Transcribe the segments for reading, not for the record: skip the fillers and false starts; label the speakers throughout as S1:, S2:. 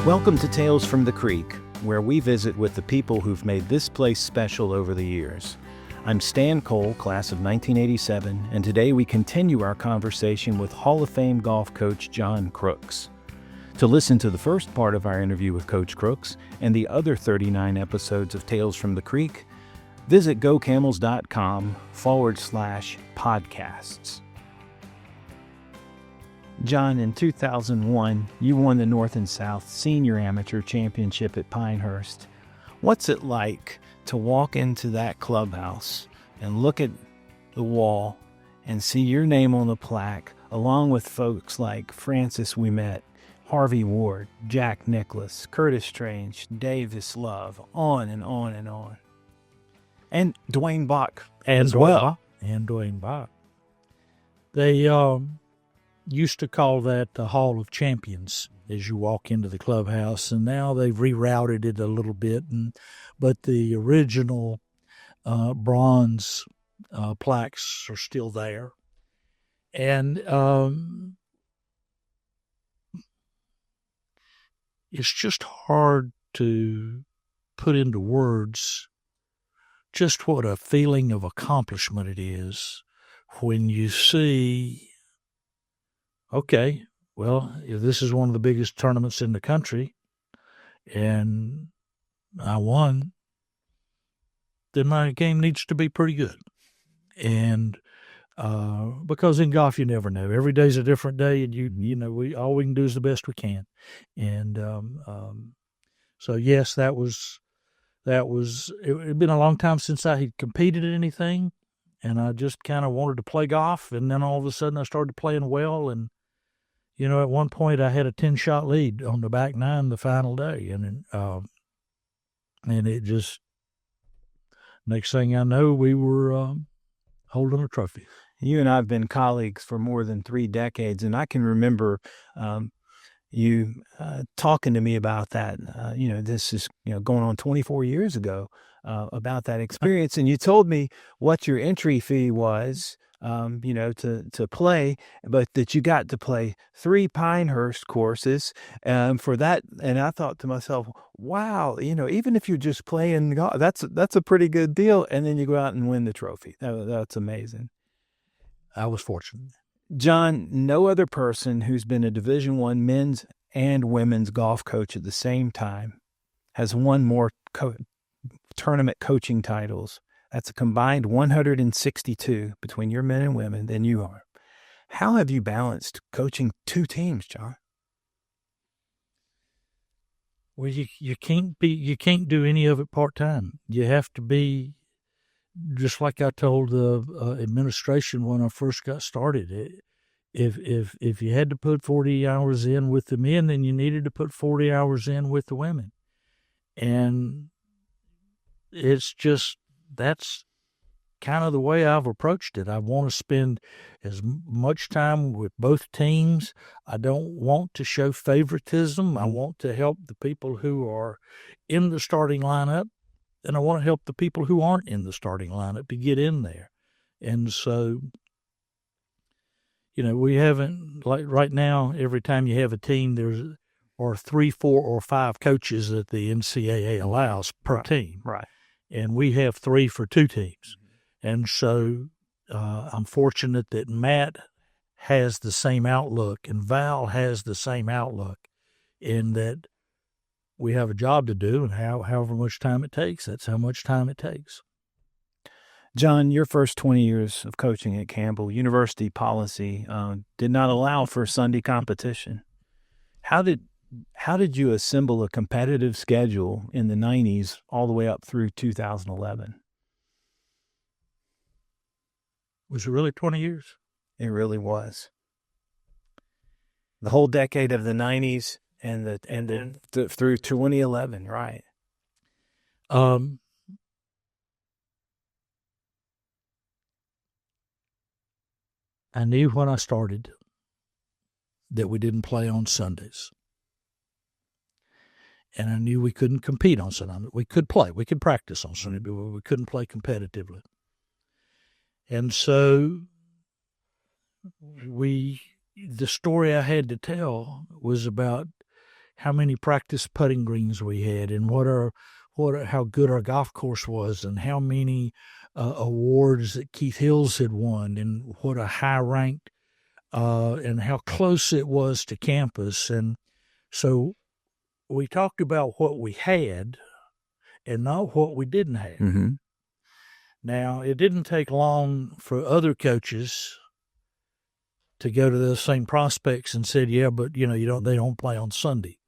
S1: Welcome to Tales from the Creek, where we visit with the people who've made this place special over the years. I'm Stan Cole, class of 1987, and today we continue our conversation with Hall of Fame golf coach John Crooks. To listen to the first part of our interview with Coach Crooks and the other 39 episodes of Tales from the Creek, visit gocamels.com/podcasts. John, in 2001, you won the North and South Senior Amateur Championship at Pinehurst. What's it like to walk into that clubhouse and look at the wall and see your name on the plaque, along with folks like Francis Ouimet, Harvey Ward, Jack Nicklaus, Curtis Strange, Davis Love, on and on and on. And Dwayne Bach as well.
S2: And Dwayne Bach. They used to call that the Hall of Champions as you walk into the clubhouse, and now they've rerouted it a little bit. But the original bronze plaques are still there. And it's just hard to put into words just what a feeling of accomplishment it is when you see, okay, well, if this is one of the biggest tournaments in the country and I won, then my game needs to be pretty good. And because in golf, you never know. Every day's a different day, and all we can do is the best we can. And so yes, it had been a long time since I had competed in anything, and I just kind of wanted to play golf. And then all of a sudden, I started playing well, and at one point, I had a 10-shot lead on the back nine the final day, and it just, next thing I know, we were holding a trophy.
S1: You and I have been colleagues for more than 3 decades, and I can remember you talking to me about that. This is going on 24 years ago, about that experience, and you told me what your entry fee was, to play, but that you got to play 3 Pinehurst courses for that. And I thought to myself, wow, even if you're just playing golf, that's a pretty good deal. And then you go out and win the trophy. That's amazing.
S2: I was fortunate.
S1: John, no other person who's been a Division I men's and women's golf coach at the same time has won more tournament coaching titles. That's a combined 162 between your men and women than you are. How have you balanced coaching 2 teams, John?
S2: Well, you can't do any of it part-time. You have to be, just like I told the administration when I first got started, if you had to put 40 hours in with the men, then you needed to put 40 hours in with the women. And it's just, that's kind of the way I've approached it. I want to spend as much time with both teams. I don't want to show favoritism. I want to help the people who are in the starting lineup, and I want to help the people who aren't in the starting lineup to get in there. And so, we haven't, like right now, every time you have a team, there's 3, 4, or 5 coaches that the NCAA allows per team.
S1: Right.
S2: And we have 3 for 2 teams. And so I'm fortunate that Matt has the same outlook and Val has the same outlook, in that we have a job to do, and however much time it takes, that's how much time it takes.
S1: John, your first 20 years of coaching at Campbell, university policy did not allow for Sunday competition. How did you assemble a competitive schedule in the 90s all the way up through 2011?
S2: Was it really 20 years?
S1: It really was. The whole decade of the 90s and through 2011, right?
S2: I knew when I started that we didn't play on Sundays. And I knew we couldn't compete on Sunday. We could play. We could practice on Sunday, but we couldn't play competitively. And so the story I had to tell was about how many practice putting greens we had, and how good our golf course was, and how many awards that Keith Hills had won, and what a high ranked and how close it was to campus. And so we talked about what we had and not what we didn't have.
S1: Mm-hmm.
S2: Now, it didn't take long for other coaches to go to those same prospects and said, yeah, but they don't play on Sunday,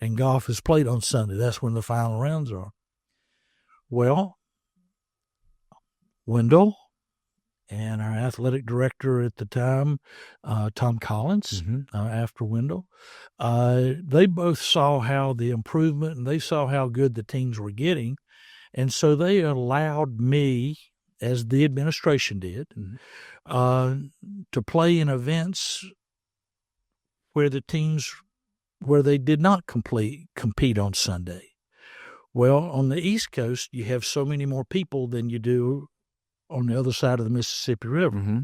S2: and golf is played on Sunday. That's when the final rounds are. Well, Wendell and our athletic director at the time, Tom Collins, after Wendell, they both saw how the improvement, and they saw how good the teams were getting. And so they allowed me, as the administration did, to play in events where they did not compete on Sunday. Well, on the East Coast, you have so many more people than you do on the other side of the Mississippi River.
S1: Mm-hmm.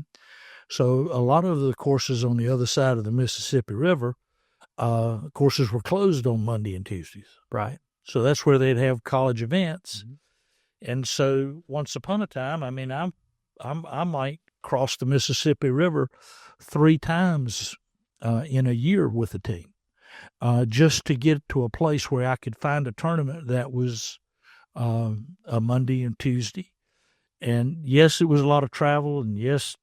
S2: So a lot of the courses on the other side of the Mississippi River, courses were closed on Monday and Tuesdays.
S1: Right.
S2: So that's where they'd have college events. Mm-hmm. And so once upon a time, I mean, I might cross the Mississippi River 3 times in a year with a team, just to get to a place where I could find a tournament that was a Monday and Tuesday. And yes, it was a lot of travel, and yes,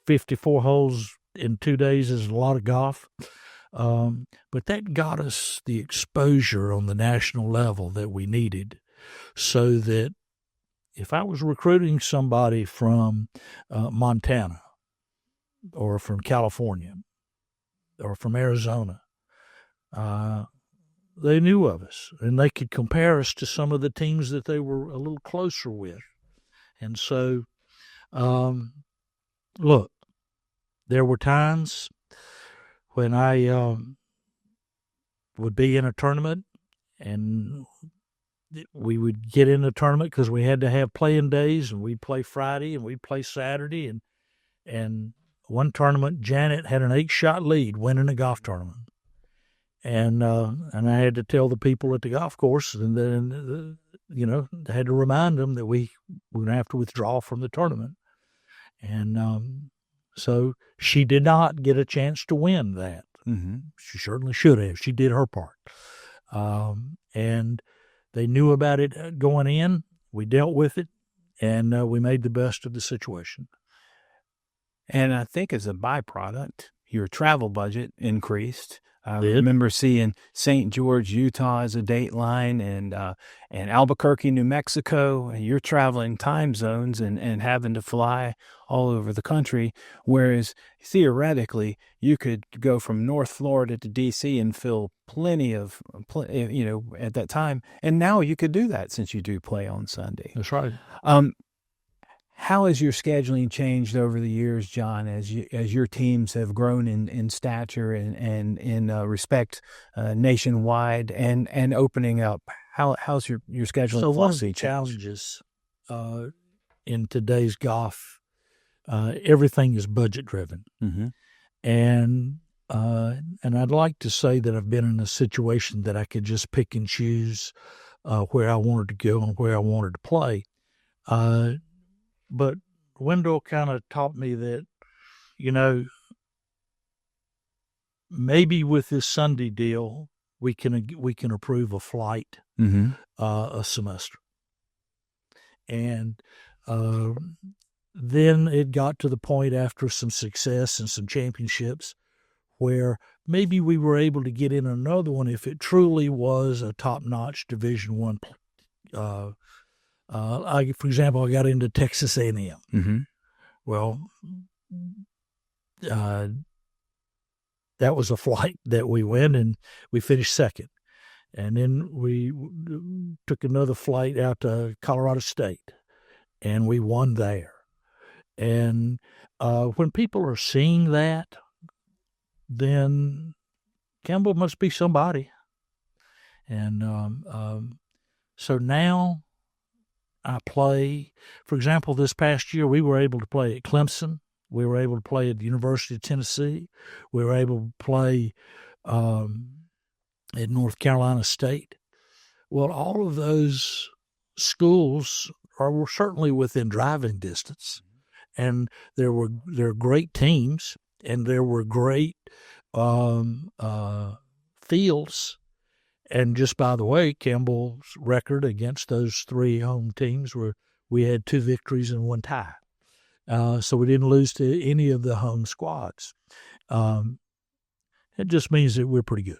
S2: 54 holes in 2 days is a lot of golf. But that got us the exposure on the national level that we needed, so that if I was recruiting somebody from Montana or from California or from Arizona, they knew of us, and they could compare us to some of the teams that they were a little closer with. And so, look, there were times when I would be in a tournament, and we would get in a tournament because we had to have playing days, and we'd play Friday and we'd play Saturday. And one tournament, Janet had an 8-shot lead winning a golf tournament. And I had to tell the people at the golf course, and then, I had to remind them that we were going to have to withdraw from the tournament. And so she did not get a chance to win that.
S1: Mm-hmm.
S2: She certainly should have. She did her part. And they knew about it going in. We dealt with it, and we made the best of the situation.
S1: And I think as a byproduct, your travel budget increased. I remember seeing St. George, Utah as a date line, and Albuquerque, New Mexico. And you're traveling time zones and having to fly all over the country, whereas theoretically you could go from North Florida to D.C. and fill plenty at that time. And now you could do that since you do play on Sunday.
S2: That's right.
S1: How has your scheduling changed over the years, John, as your teams have grown in stature and in respect nationwide and opening up? How's your scheduling?
S2: So one of the challenges in today's golf, everything is budget driven,
S1: mm-hmm.
S2: and I'd like to say that I've been in a situation that I could just pick and choose where I wanted to go and where I wanted to play. But Wendell kind of taught me that, maybe with this Sunday deal, we can approve a flight,
S1: mm-hmm.
S2: A semester. And then it got to the point after some success and some championships where maybe we were able to get in another one if it truly was a top-notch Division I. For example, I got into Texas A&M.
S1: Mm-hmm.
S2: Well, that was a flight that we went, and we finished second. And then we took another flight out to Colorado State, and we won there. And when people are seeing that, then Campbell must be somebody. And so now I play, for example, this past year, we were able to play at Clemson. We were able to play at the University of Tennessee. We were able to play at North Carolina State. Well, all of those schools were certainly within driving distance, and there are great teams, and there were great fields. And just by the way, Campbell's record against those three home teams we had 2 victories and 1 tie. So we didn't lose to any of the home squads. It just means that we're pretty good.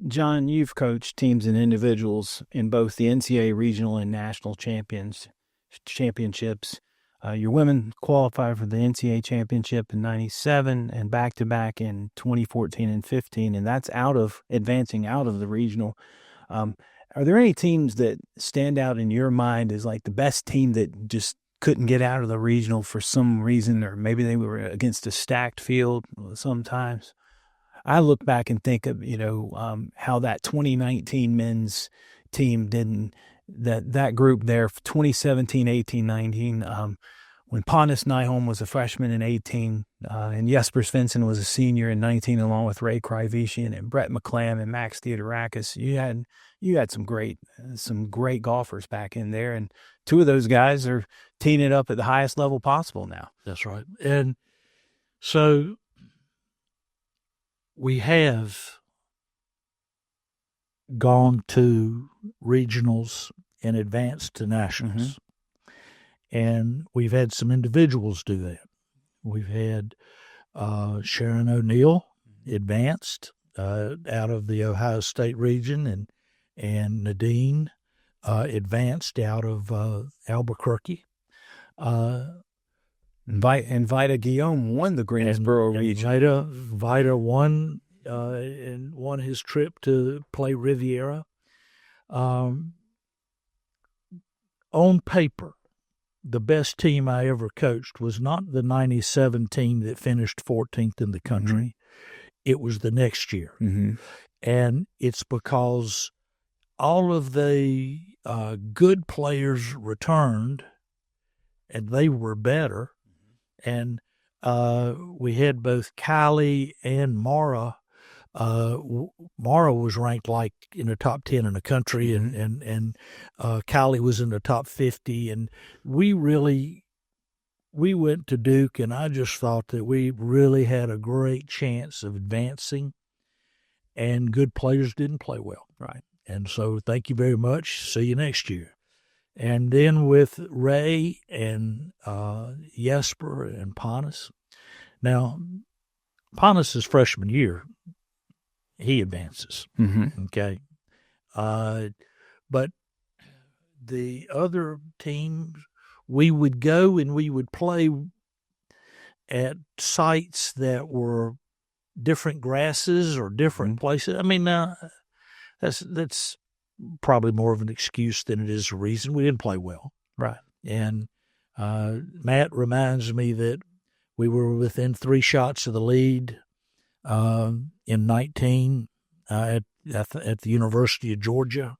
S1: John, you've coached teams and individuals in both the NCAA regional and national championships. Your women qualified for the NCAA championship in '97 and back-to-back in 2014 and 15, and that's advancing out of the regional. Are there any teams that stand out in your mind as like the best team that just couldn't get out of the regional for some reason, or maybe they were against a stacked field sometimes? I look back and think of, how that 2019 men's team that group there, 2017, 18, 19, when Pontus Nyholm was a freshman in 18, and Jesper Svensson was a senior in 19, along with Ray Kryvishian and Brett McClam and Max Theodorakis. You had some great golfers back in there, and 2 of those guys are teeing it up at the highest level possible now.
S2: That's right. And so we have gone to regionals and advanced to nationals. And we've had some individuals do that. We've had Sharon O'Neill advanced out of the Ohio State region, and Nadine advanced out of Albuquerque.
S1: And Vida Guillaume won the Greensboro region.
S2: Vida won and won his trip to play Riviera. On paper, the best team I ever coached was not the 97 team that finished 14th in the country. It was the next year. And it's because all of the good players returned, and they were better. And we had both Kylie and Mara. Mara was ranked like in the top 10 in the country, and Kylie was in the top 50. And we went to Duke, and I just thought that we really had a great chance of advancing, and good players didn't play well.
S1: Right.
S2: And so thank you very much. See you next year. And then with Ray and Jesper and Pontus. Now, Pontus' freshman year, he advances. Okay. But the other teams, we would go and we would play at sites that were different grasses or different places. I mean, that's probably more of an excuse than it is a reason. We didn't play well.
S1: Right.
S2: And Matt reminds me that we were within 3 shots of the lead in 19 at the University of Georgia.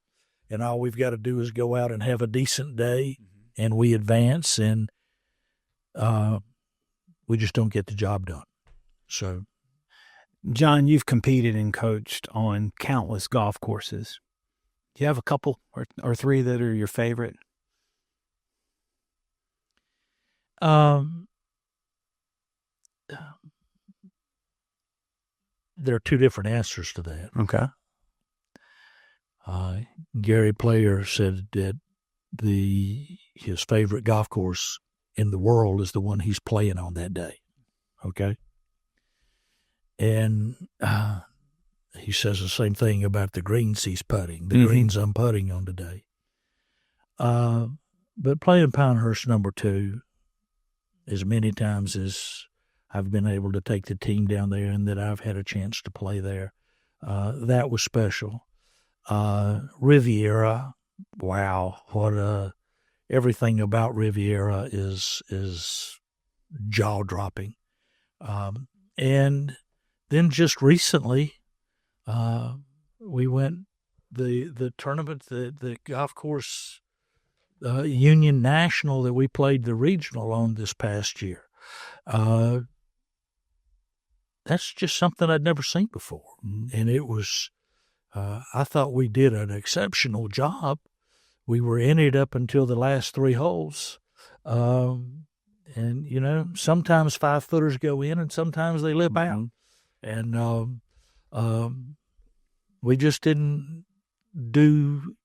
S2: And all we've got to do is go out and have a decent day, and we advance, and we just don't get the job done. So,
S1: John, you've competed and coached on countless golf courses. Do you have a couple or 3 that are your favorite?
S2: There are 2 different answers to that.
S1: Okay.
S2: Gary Player said that his favorite golf course in the world is the one he's playing on that day. Okay. And he says the same thing about the greens he's putting, the greens I'm putting on today. But playing Pinehurst number 2, as many times as I've been able to take the team down there and that I've had a chance to play there, that was special. Riviera, wow, everything about Riviera is jaw-dropping. And then just recently, we went the tournament, the golf course Union National that we played the regional on this past year. that's just something I'd never seen before.
S1: Mm-hmm.
S2: And it was, I thought we did an exceptional job. We were in it up until the last 3 holes. And, sometimes 5-footers go in and sometimes they lip out. And we just didn't do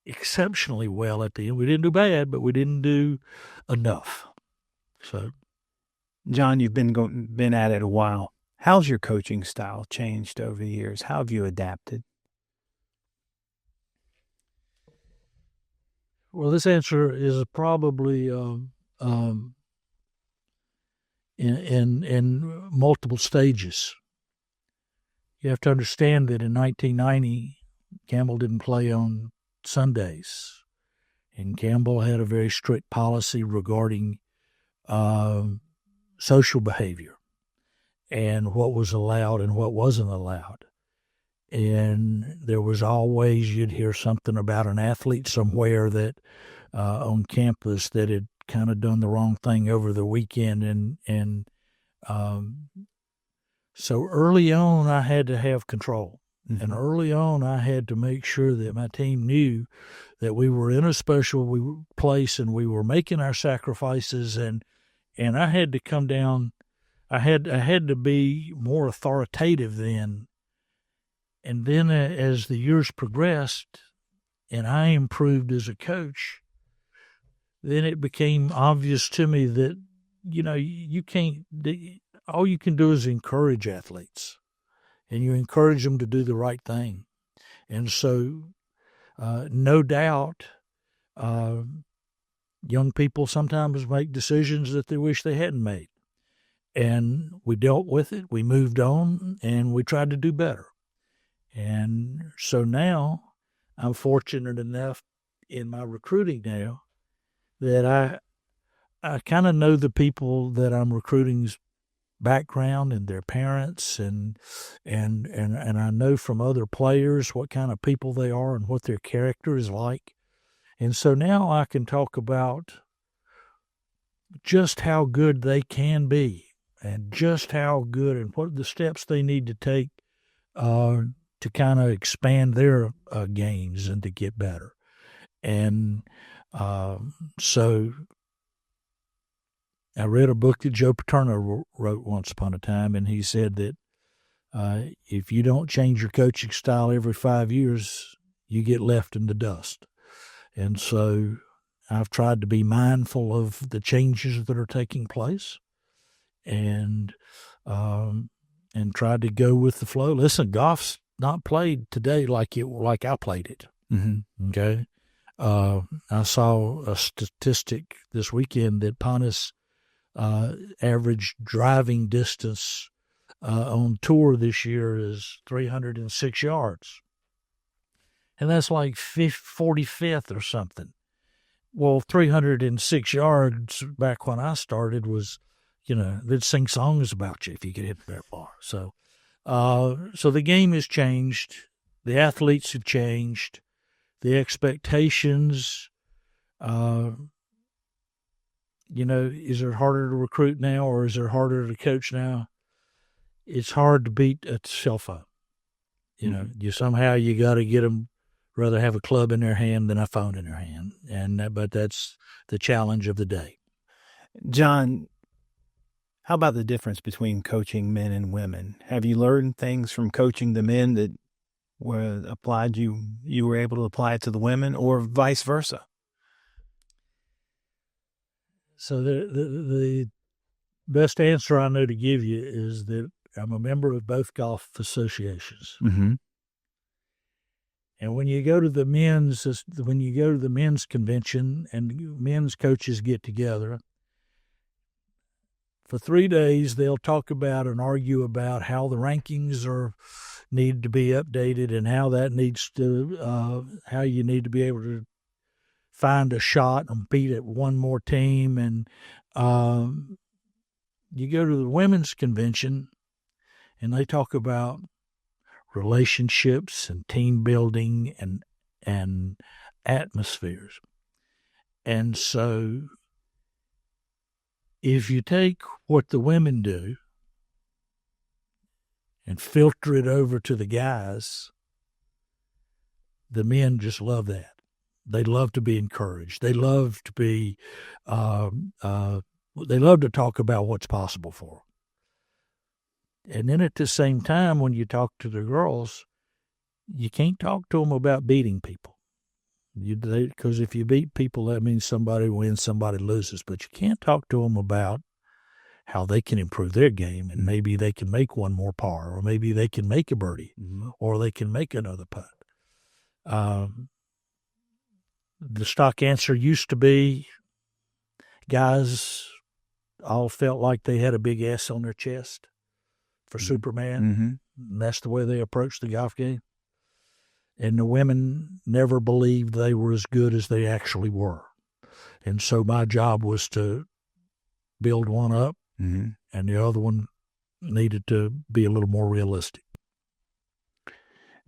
S2: exceptionally well at the end. We didn't do bad, but we didn't do enough. So,
S1: John, you've been at it a while. How's your coaching style changed over the years? How have you adapted?
S2: Well, this answer is probably in multiple stages. You have to understand that in 1990, Campbell didn't play on Sundays, and Campbell had a very strict policy regarding social behavior and what was allowed and what wasn't allowed. And there was always, you'd hear something about an athlete somewhere that on campus that had kind of done the wrong thing over the weekend. And so early on, I had to have control. Mm-hmm. And early on, I had to make sure that my team knew that we were in a special place and we were making our sacrifices. And I had to come down. I had to be more authoritative then. And then as the years progressed and I improved as a coach, then it became obvious to me that, you can't, all you can do is encourage athletes, and you encourage them to do the right thing. And so, no doubt, young people sometimes make decisions that they wish they hadn't made. And we dealt with it, we moved on, and we tried to do better. And so now I'm fortunate enough in my recruiting now that I kind of know the people that I'm recruiting's background and their parents, and I know from other players what kind of people they are and what their character is like. And so now I can talk about just how good they can be and just how good and what the steps they need to take to kind of expand their games and to get better. And so I read a book that Joe Paterno wrote once upon a time, and he said that if you don't change your coaching style every 5 years, you get left in the dust. And so I've tried to be mindful of the changes that are taking place and tried to go with the flow. Listen, golf's not played today like I played it. Mm-hmm. Okay. I saw a statistic this weekend that Pontus average driving distance on tour this year is 306 yards. And that's like 45th or something. Well, 306 yards back when I started was, they'd sing songs about you if you could hit that far. So the game has changed. The athletes have changed. The expectations, is it harder to recruit now or is it harder to coach now? It's hard to beat a cell phone. You got to get them, rather have a club in their hand than a phone in their hand. But that's the challenge of the day.
S1: John, how about the difference between coaching men and women? Have you learned things from coaching the men that were applied you were able to apply it to the women, or vice versa?
S2: So the best answer I know to give you is that I'm a member of both golf associations.
S1: Mm-hmm.
S2: And when you go to the men's convention and men's coaches get together, for 3 days they'll talk about and argue about how the rankings need to be updated and how that needs to how you need to be able to find a shot and beat at one more team. And you go to the women's convention and they talk about relationships and team building and atmospheres. And so if you take what the women do and filter it over to the guys, the men just love that. They love to be encouraged. They love to be, they love to talk about what's possible for them. And then at the same time, when you talk to the girls, you can't talk to them about beating people. Because if you beat people, that means somebody wins, somebody loses. But you can't talk to them about how they can improve their game, and maybe they can make one more par, or maybe they can make a birdie, or they can make another putt. The stock answer used to be guys all felt like they had a big S on their chest for Superman. And that's the way they approached the golf game. And the women never believed they were as good as they actually were. And so my job was to build one up, and the other one needed to be a little more realistic.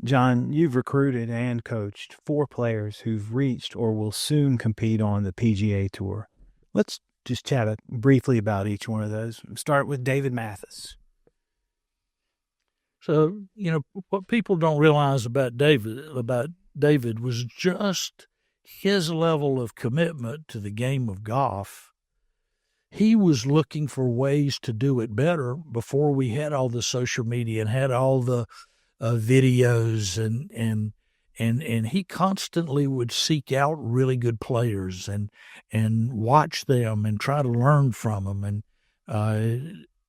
S1: John, you've recruited and coached 4 players who've reached or will soon compete on the PGA Tour. Let's just chat briefly about each one of those. Start with David Mathis.
S2: So, what people don't realize about David was just his level of commitment to the game of golf. He was looking for ways to do it better before we had all the social media and had all the videos, and he constantly would seek out really good players and watch them and try to learn from them. And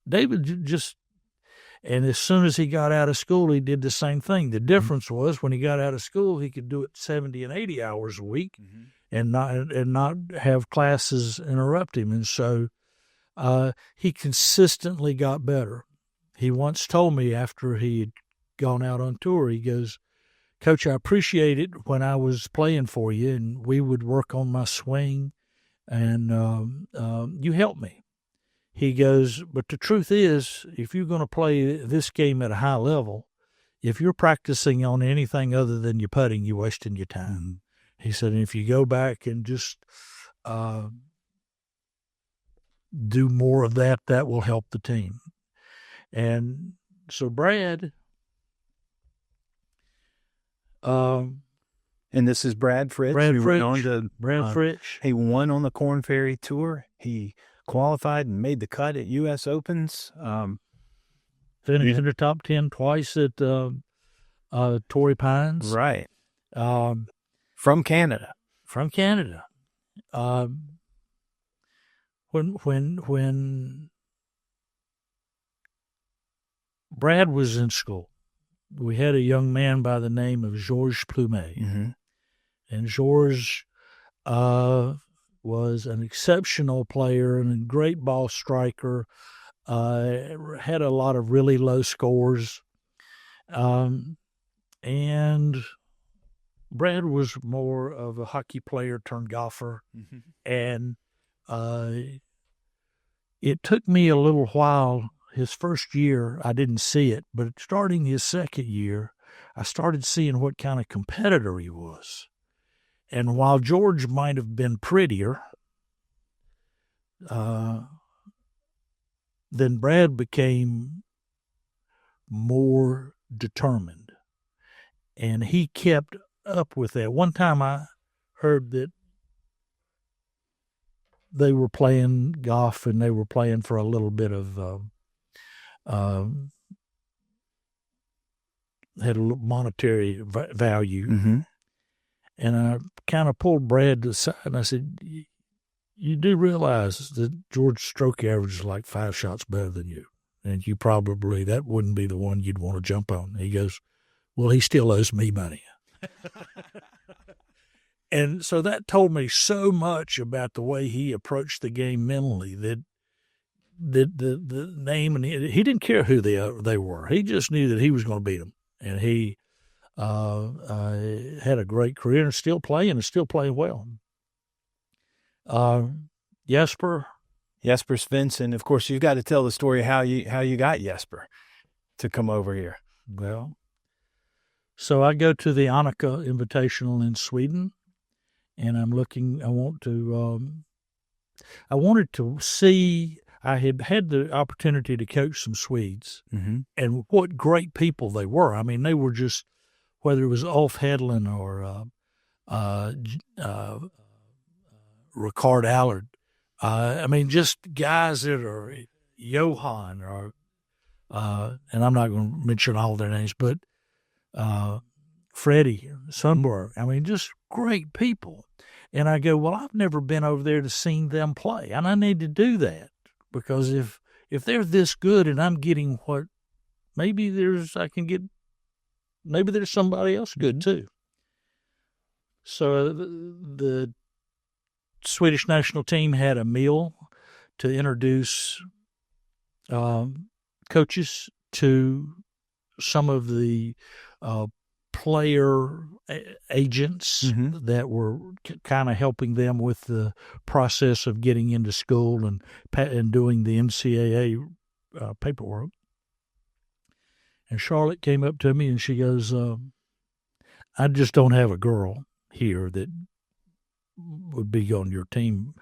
S2: David just, and as soon as he got out of school, he did the same thing. The difference was when he got out of school, he could do it 70 and 80 hours a week and not have classes interrupt him. And so he consistently got better. He once told me after he had gone out on tour, he goes, "Coach, I appreciate it when I was playing for you, and we would work on my swing, and you helped me." He goes, "But the truth is, if you're going to play this game at a high level, if you're practicing on anything other than your putting, you're wasting your time." He said, "And if you go back and just do more of that, that will help the team." And so Brad,
S1: and this is Brad Fritz.
S2: Brad Fritz.
S1: He won on the Korn Ferry Tour. He qualified and made the cut at U.S. Opens.
S2: Finished in the top 10 twice at Torrey Pines.
S1: Right. From Canada.
S2: When Brad was in school, we had a young man by the name of Georges Plumet. And Georges was an exceptional player and a great ball striker, had a lot of really low scores. And Brad was more of a hockey player turned golfer. And it took me a little while. His first year, I didn't see it, but starting his second year, I started seeing what kind of competitor he was. And while George might have been prettier, then Brad became more determined. And he kept up with that. One time I heard that they were playing golf and they were playing for a little bit of had a monetary value. And I kind of pulled Brad aside and I said, "You do realize that George's stroke average is like 5 shots better than you. And you probably, that wouldn't be the one you'd want to jump on." He goes, "Well, he still owes me money." And so that told me so much about the way he approached the game mentally, that the name, and he didn't care who they were. He just knew that he was going to beat them. And he had a great career and still playing well. Jesper
S1: Svensson. Of course, you've got to tell the story how you got Jesper to come over here.
S2: Well, so I go to the Annika Invitational in Sweden, and I'm looking. I wanted to see. I had had the opportunity to coach some Swedes,
S1: Mm-hmm.
S2: and what great people they were. I mean, they were just, whether it was Ulf Hedlund or Ricard Allard. I mean, just guys that are Johan or, and I'm not going to mention all their names, but Freddie Sundberg. I mean, just great people. And I go, well, I've never been over there to see them play, and I need to do that, because if they're this good and I'm getting what, maybe there's somebody else good too. So the Swedish national team had a meal to introduce coaches to some of the player agents that were kind of helping them with the process of getting into school and doing the NCAA paperwork. And Charlotte came up to me and she goes, I just don't have a girl here that would be on your team,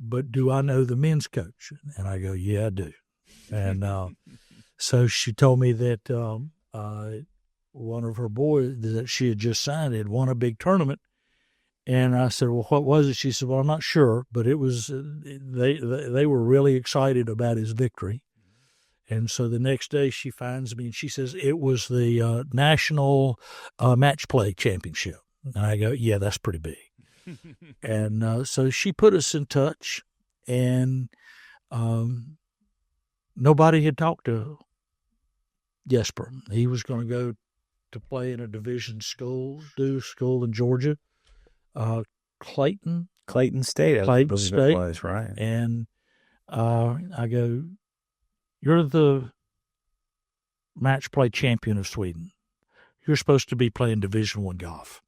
S2: but do I know the men's coach? And I go, yeah, I do. And so she told me that one of her boys that she had just signed had won a big tournament. And I said, well, what was it? She said, well, I'm not sure, but it was, they were really excited about his victory. And so the next day she finds me and she says, it was the national match play championship. And I go, yeah, that's pretty big. And so she put us in touch, and nobody had talked to Jesper. He was going to go to play in a division school in Georgia, Clayton
S1: State.
S2: Clayton State.
S1: It was, right.
S2: And I go, you're the match play champion of Sweden. You're supposed to be playing Division I golf.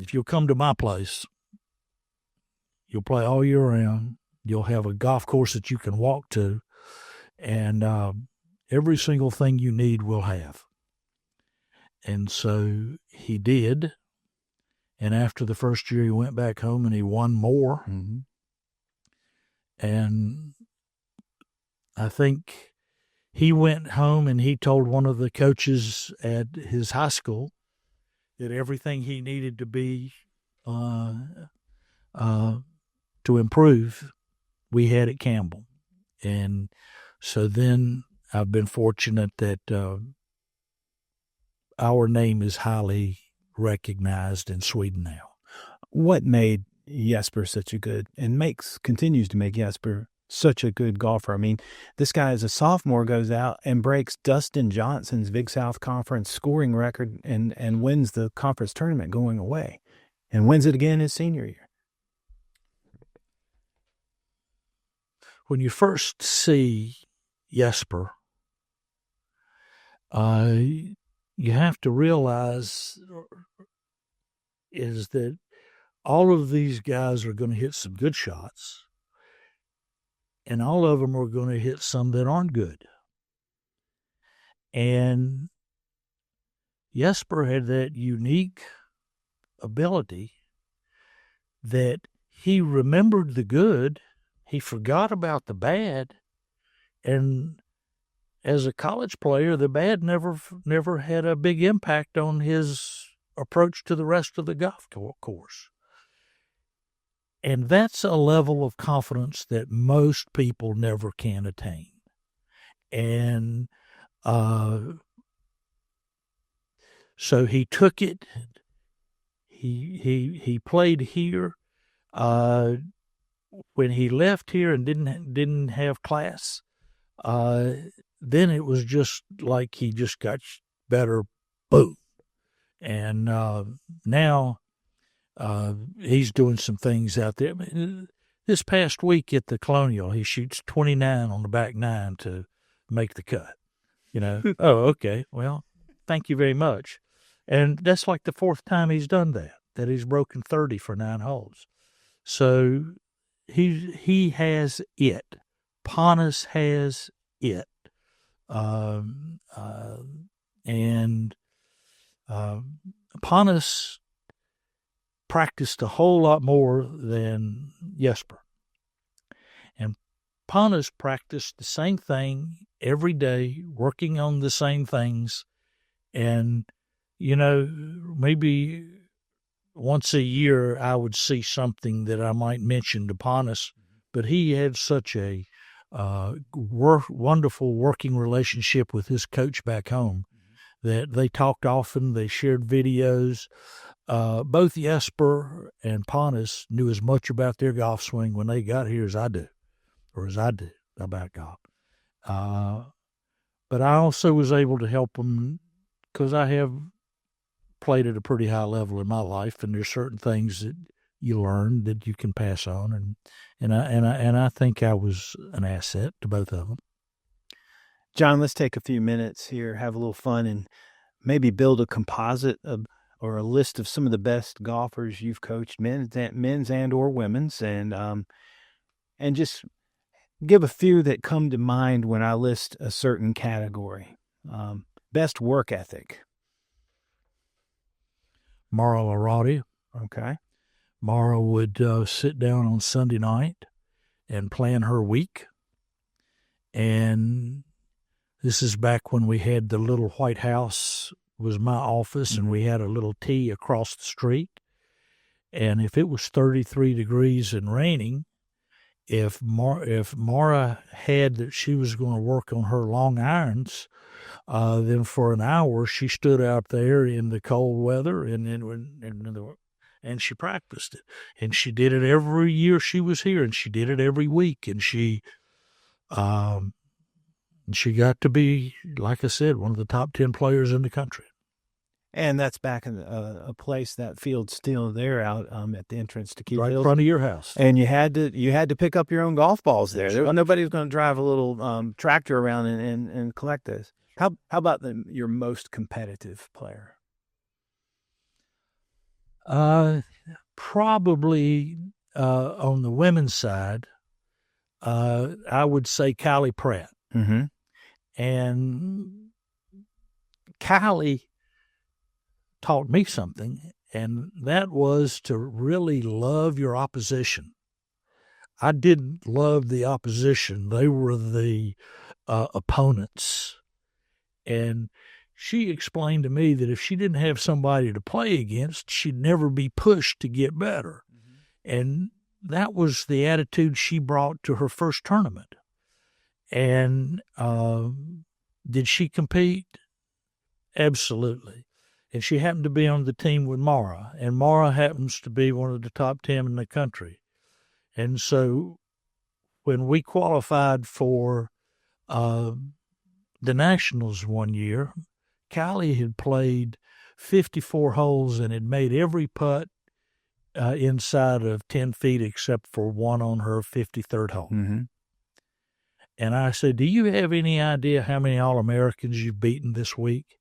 S2: If you'll come to my place, you'll play all year round. You'll have a golf course that you can walk to, and every single thing you need we'll have. And so he did. And after the first year, he went back home and he won more.
S1: Mm-hmm.
S2: And I think he went home and he told one of the coaches at his high school that everything he needed to be to improve, we had at Campbell. And so then I've been fortunate that our name is highly recognized in Sweden now.
S1: What made Jesper such a good, and continues to make Jesper such a good golfer? I mean, this guy as a sophomore goes out and breaks Dustin Johnson's Big South Conference scoring record and wins the conference tournament going away, and wins it again his senior year.
S2: When you first see Jesper, you have to realize is that all of these guys are going to hit some good shots, and all of them are going to hit some that aren't good. And Jesper had that unique ability that he remembered the good, he forgot about the bad, and as a college player, the bad never had a big impact on his approach to the rest of the golf course. And that's a level of confidence that most people never can attain. And so he took it. He played here. When he left here and didn't have class, then it was just like he just got better. Boom. And now he's doing some things out there. This past week at the Colonial, he shoots 29 on the back nine to make the cut. Oh, okay. Well, thank you very much. And that's like the fourth time he's done that he's broken 30 for 9 holes. So he has it. Ponus has it. And Ponus practiced a whole lot more than Jesper. And Panas practiced the same thing every day, working on the same things. And, maybe once a year I would see something that I might mention to Panas, but he had such a wonderful working relationship with his coach back home that they talked often. They shared videos. Both Jesper and Panas knew as much about their golf swing when they got here as I do about golf. But I also was able to help them because I have played at a pretty high level in my life, and there's certain things that you learn that you can pass on, and I think I was an asset to both of them.
S1: John, let's take a few minutes here, have a little fun, and maybe build a composite or a list of some of the best golfers you've coached, men's and or women's, and just give a few that come to mind when I list a certain category. Best work ethic.
S2: Mara Larati.
S1: Okay.
S2: Mara would sit down on Sunday night and plan her week. And this is back when we had the little White House was my office, and we had a little T across the street. And if it was 33 degrees and raining, if Mara had that she was going to work on her long irons, then for an hour she stood out there in the cold weather and she practiced it. And she did it every year she was here, and she did it every week. And she got to be, like I said, one of the top 10 players in the country.
S1: And that's back in a place, that field's still there out at the entrance to Keith
S2: right
S1: Hills.
S2: In front of your house.
S1: And you had to pick up your own golf balls there. Nobody's going to drive a little tractor around and collect those. How about your most competitive player?
S2: Probably on the women's side, I would say Kylie Pratt.
S1: Mm-hmm.
S2: And Kylie taught me something, and that was to really love your opposition. I didn't love the opposition. They were the opponents. And she explained to me that if she didn't have somebody to play against, she'd never be pushed to get better. Mm-hmm. And that was the attitude she brought to her first tournament. And did she compete? Absolutely. And she happened to be on the team with Mara, and Mara happens to be one of the top 10 in the country. And so when we qualified for the Nationals one year, Kylie had played 54 holes and had made every putt inside of 10 feet except for one on her 53rd hole.
S1: Mm-hmm.
S2: And I said, do you have any idea how many All-Americans you've beaten this week?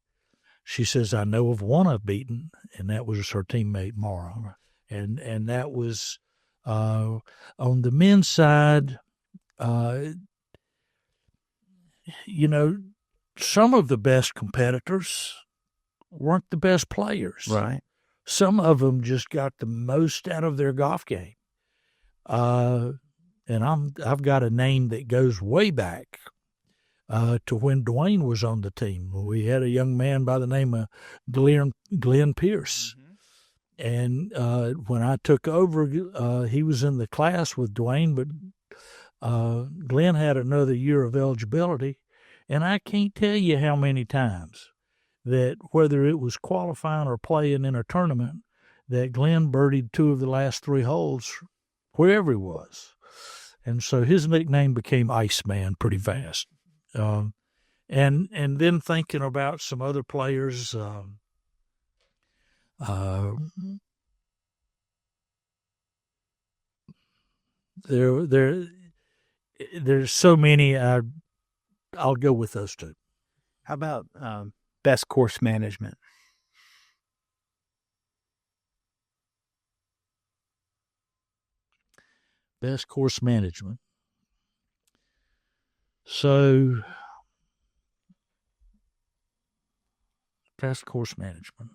S2: She says, I know of one I've beaten, and that was her teammate, Mara. And that was on the men's side, some of the best competitors weren't the best players.
S1: Right.
S2: Some of them just got the most out of their golf game. And I've got a name that goes way back to when Dwayne was on the team. We had a young man by the name of Glenn Pierce. Mm-hmm. And when I took over, he was in the class with Dwayne, but Glenn had another year of eligibility. And I can't tell you how many times that whether it was qualifying or playing in a tournament, that Glenn birdied 2 of the last 3 holes wherever he was. And so his nickname became Iceman pretty fast. And then thinking about some other players, there's so many. I'll go with those 2.
S1: How about best course management?
S2: Best course management. So, best course management.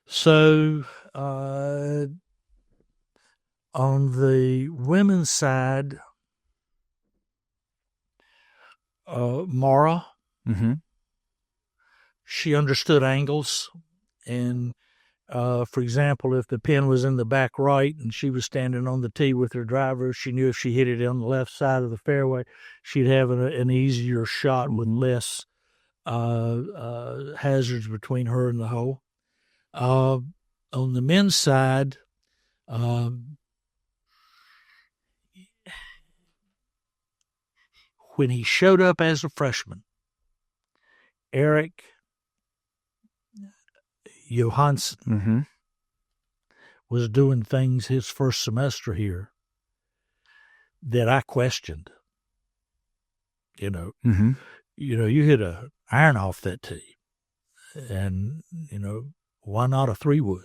S2: So, on the women's side, Mara.
S1: Mm-hmm.
S2: She understood angles. And, for example, if the pin was in the back right and she was standing on the tee with her driver, she knew if she hit it on the left side of the fairway, she'd have an easier shot with less hazards between her and the hole. On the men's side, when he showed up as a freshman, Eric Johansson was doing things his first semester here that I questioned. You hit a iron off that tee, and why not a 3-wood?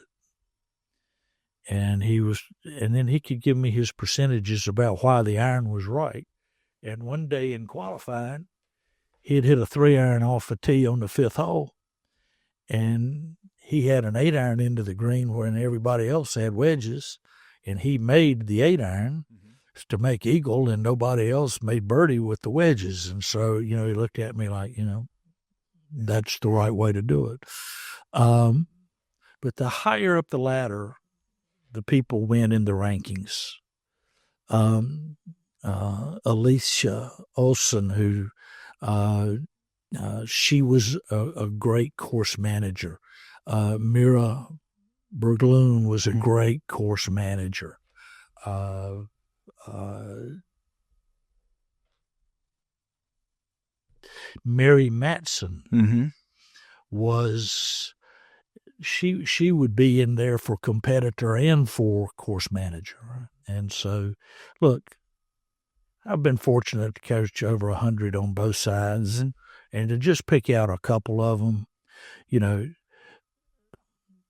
S2: And then he could give me his percentages about why the iron was right. And one day in qualifying, he'd hit a 3-iron off a tee on the 5th hole, and he had an 8-iron into the green when everybody else had wedges, and he made the 8-iron to make eagle, and nobody else made birdie with the wedges. And so, he looked at me like, that's the right way to do it. But the higher up the ladder, the people win in the rankings. Alicia Olsen, who she was a great course manager. Mira Bergloon was a great course manager. Mary Matson was she would be in there for competitor and for course manager. And so, look, I've been fortunate to coach over 100 on both sides, and to just pick out a couple of them,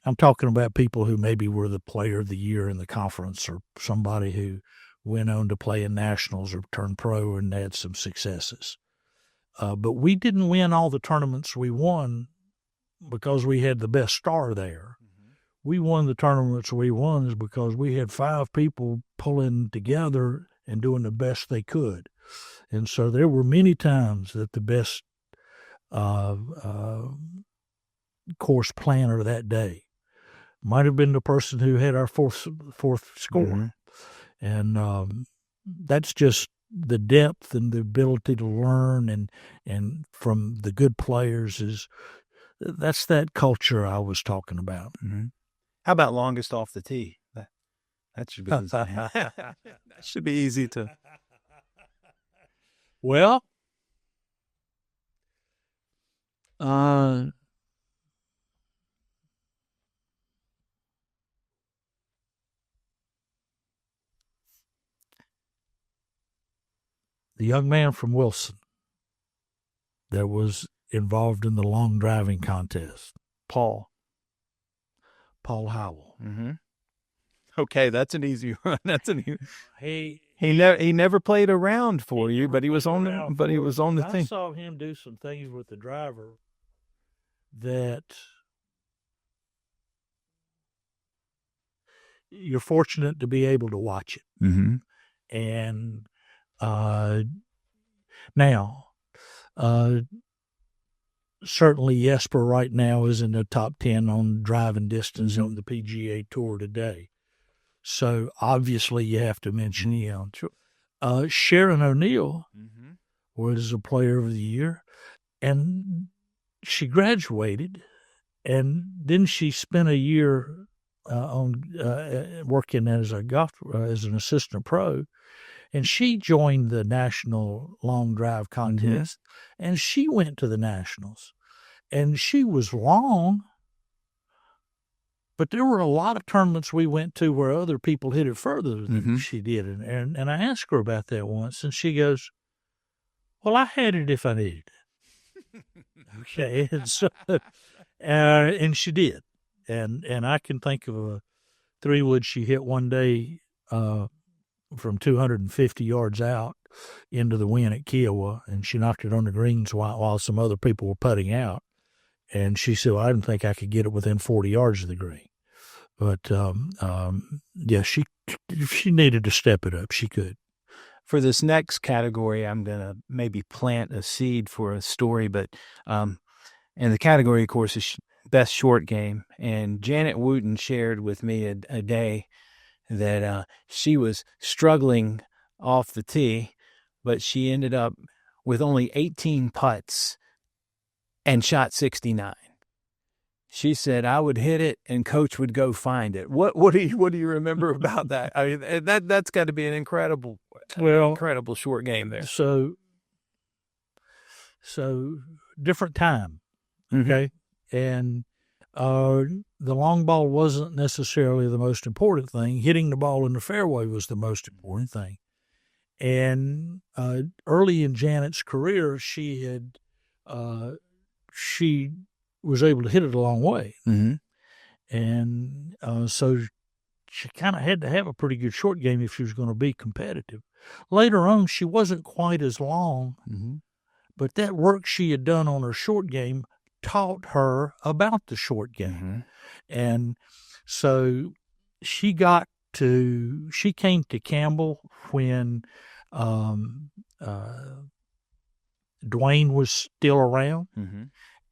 S2: I'm talking about people who maybe were the player of the year in the conference, or somebody who went on to play in nationals or turned pro and had some successes. But we didn't win all the tournaments we won because we had the best star there. We won the tournaments we won is because we had 5 people pulling together and doing the best they could. And so there were many times that the best course planner that day might have been the person who had our fourth score. And that's just the depth and the ability to learn and from the good players that's that culture I was talking about.
S1: How about longest off the tee? That should be easy. That should be easy to.
S2: Well, the young man from Wilson that was involved in the long driving contest, Paul Howell.
S1: Okay, that's an easy one.
S2: He
S1: never played around for you, but he was on the thing.
S2: I saw him do some things with the driver that you're fortunate to be able to watch it. And now, certainly Jesper right now is in the top 10 on driving distance on the PGA Tour today. So obviously you have to mention him. Sharon O'Neill was a player of the year, and she graduated, and then she spent a year working as an assistant pro, and she joined the National Long Drive Contest, and she went to the Nationals, and she was long. But there were a lot of tournaments we went to where other people hit it further than she did. And I asked her about that once, and she goes, well, I had it if I needed it. Okay. And so, and she did. And I can think of a 3-wood she hit one day from 250 yards out into the wind at Kiowa, and she knocked it on the greens while some other people were putting out. And she said, well, I didn't think I could get it within 40 yards of the green. But, yeah, she needed to step it up. She could.
S1: for this next category, I'm going to maybe plant a seed for a story, but and the category, of course, is best short game. And Janet Wooten shared with me a day that she was struggling off the tee, but she ended up with only 18 putts and shot 69. She said, "I would hit it, and Coach would go find it." What do you remember about that? I mean, that's got to be an incredible short game there.
S2: So different time, okay, and the long ball wasn't necessarily the most important thing. Hitting the ball in the fairway was the most important thing. And early in Janet's career, she was able to hit it a long way. And so she kind of had to have a pretty good short game if she was going to be competitive. Later on, she wasn't quite as long, but that work she had done on her short game taught her about the short game. And so she came to Campbell when Dwayne was still around.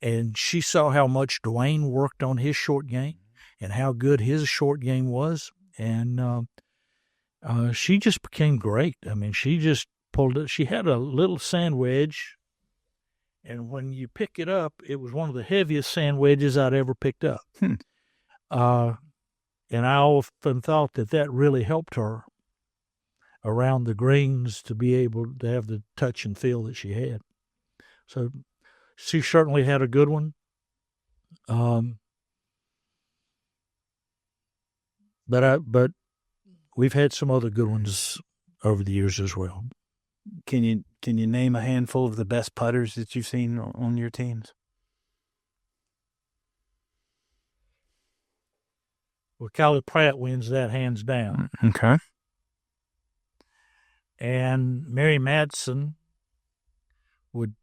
S2: And she saw how much Dwayne worked on his short game and how good his short game was. And she just became great. I mean, she just pulled it. She had a little sand wedge, and when you pick it up, it was one of the heaviest sand wedges I'd ever picked up. And I often thought that really helped her around the greens to be able to have the touch and feel that she had. So she certainly had a good one. But we've had some other good ones over the years as well.
S1: Can you name a handful of the best putters that you've seen on your teams?
S2: Well, Callie Pratt wins that hands down.
S1: Okay.
S2: And Mary Madsen would